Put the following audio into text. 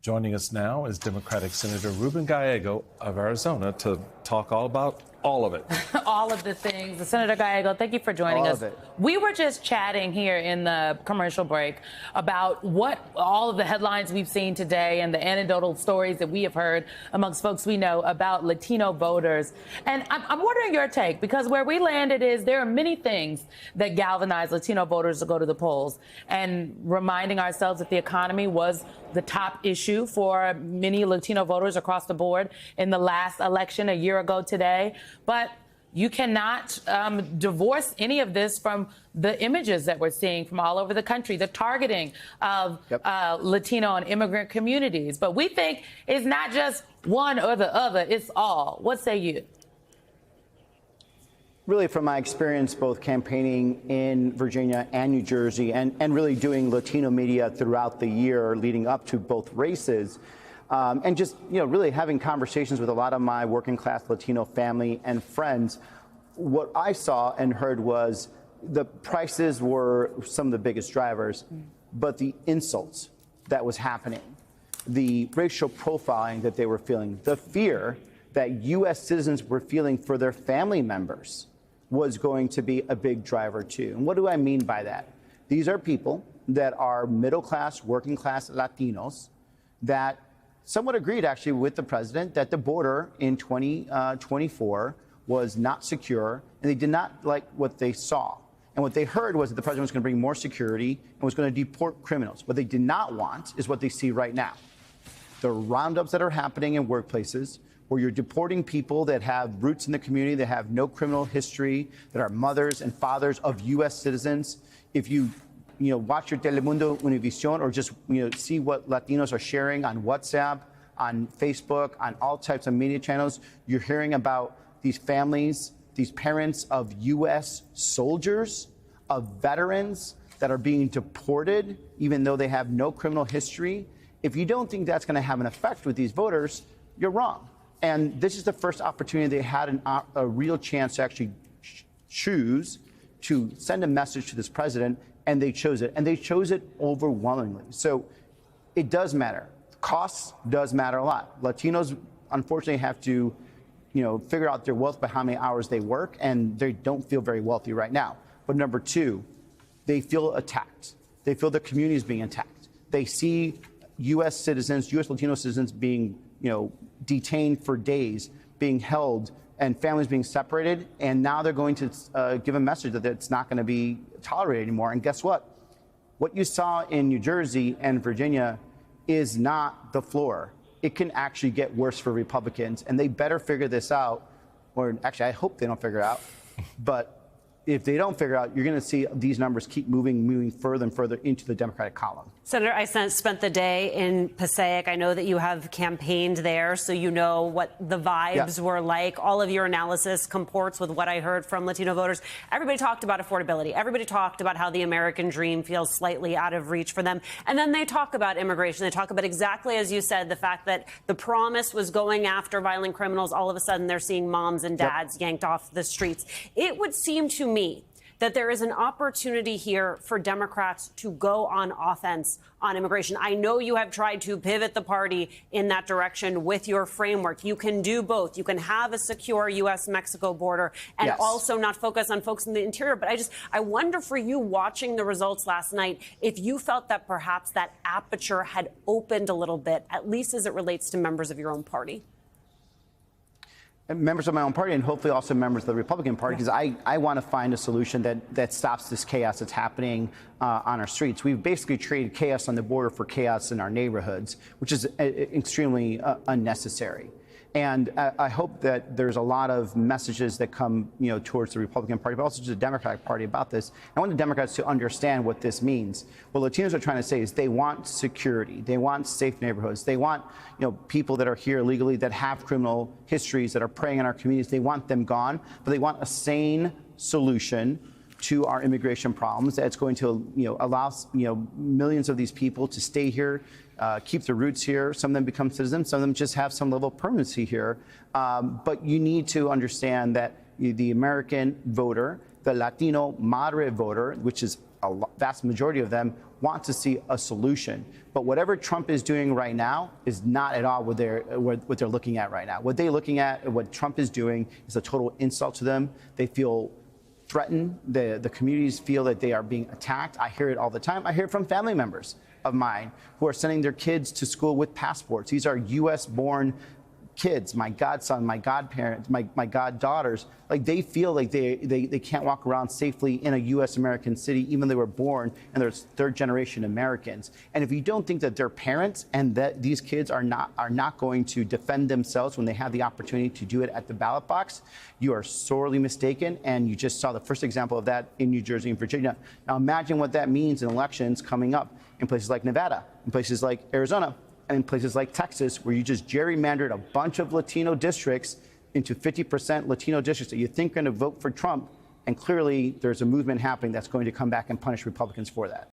Joining us now is Democratic Senator Ruben Gallego of Arizona to talk all about all of it. All of the things. Senator Gallego, thank you for joining us. We were just chatting here in the commercial break about what all of the headlines we've seen today and the anecdotal stories that we have heard amongst folks we know about Latino voters. And I'm wondering your take, because where we landed is there are many things that galvanize Latino voters to go to the polls, and reminding ourselves that the economy was the top issue for many Latino voters across the board in the last election a year ago today. But you cannot divorce any of this from the images that we're seeing from all over the country, the targeting of Latino and immigrant communities. But we think it's not just one or the other, it's all. What say you? Really, from my experience both campaigning in Virginia and New Jersey and really doing Latino media throughout the year leading up to both races, and just, really having conversations with a lot of my working class Latino family and friends, what I saw and heard was the prices were some of the biggest drivers, but the insults that was happening, the racial profiling that they were feeling, the fear that U.S. citizens were feeling for their family members was going to be a big driver too. And what do I mean by that? These are people that are middle class, working class Latinos that somewhat agreed actually with the president that the border in 2024 was not secure, and they did not like what they saw. And what they heard was that the president was going to bring more security and was going to deport criminals. What they did not want is what they see right now. The roundups that are happening in workplaces, where you're deporting people that have roots in the community, that have no criminal history, that are mothers and fathers of U.S. citizens. If you watch your Telemundo Univision, or just see what Latinos are sharing on WhatsApp, on Facebook, on all types of media channels, you're hearing about these families, these parents of U.S. soldiers, of veterans that are being deported, even though they have no criminal history. If you don't think that's going to have an effect with these voters, you're wrong. And this is the first opportunity they had a real chance to actually choose to send a message to this president, and they chose it. And they chose it overwhelmingly. So it does matter. Costs does matter a lot. Latinos, unfortunately, have to figure out their wealth by how many hours they work, and they don't feel very wealthy right now. But number two, they feel attacked. They feel their community is being attacked. They see U.S. citizens, U.S. Latino citizens being detained for days, being held, and families being separated. And now they're going to give a message that it's not going to be tolerated anymore. And guess what? What you saw in New Jersey and Virginia is not the floor. It can actually get worse for Republicans, and they better figure this out. Or actually, I hope they don't figure it out. But if they don't figure out, you're going to see these numbers keep moving further and further into the Democratic column. Senator, I spent the day in Passaic. I know that you have campaigned there, so you know what the vibes were like. All of your analysis comports with what I heard from Latino voters. Everybody talked about affordability. Everybody talked about how the American dream feels slightly out of reach for them. And then they talk about immigration. They talk about exactly, as you said, the fact that the promise was going after violent criminals. All of a sudden, they're seeing moms and dads yanked off the streets. It would seem to me that there is an opportunity here for Democrats to go on offense on immigration. I know you have tried to pivot the party in that direction with your framework. You can do both. You can have a secure U.S.-Mexico border and also not focus on folks in the interior. But I wonder, for you watching the results last night, if you felt that perhaps that aperture had opened a little bit, at least as it relates to members of your own party. Members of my own party, and hopefully also members of the Republican Party, because I want to find a solution that stops this chaos that's happening on our streets. We've basically traded chaos on the border for chaos in our neighborhoods, which is extremely unnecessary. And I hope that there's a lot of messages that come, towards the Republican Party, but also to the Democratic Party about this. I want the Democrats to understand what this means. What Latinos are trying to say is they want security. They want safe neighborhoods. They want, people that are here illegally, that have criminal histories, that are preying on our communities. They want them gone, but they want a sane solution to our immigration problems that's going to, allow, millions of these people to stay here, keep their roots here. Some of them become citizens. Some of them just have some level of permanency here. But you need to understand that the American voter, the Latino moderate voter, which is vast majority of them want to see a solution. But whatever Trump is doing right now is not at all what they're looking at right now. What they're looking at, what Trump is doing, is a total insult to them. They feel threatened. The communities feel that they are being attacked. I hear it all the time. I hear it from family members of mine who are sending their kids to school with passports. These are U.S.-born kids, my godson, my godparents, my goddaughters. Like, they feel like they can't walk around safely in a U.S. American city, even though they were born and they're third-generation Americans. And if you don't think that their parents and that these kids are not going to defend themselves when they have the opportunity to do it at the ballot box, you are sorely mistaken. And you just saw the first example of that in New Jersey and Virginia. Now imagine what that means in elections coming up in places like Nevada, in places like Arizona, and in places like Texas, where you just gerrymandered a bunch of Latino districts into 50% Latino districts that you think are going to vote for Trump. And clearly, there's a movement happening that's going to come back and punish Republicans for that.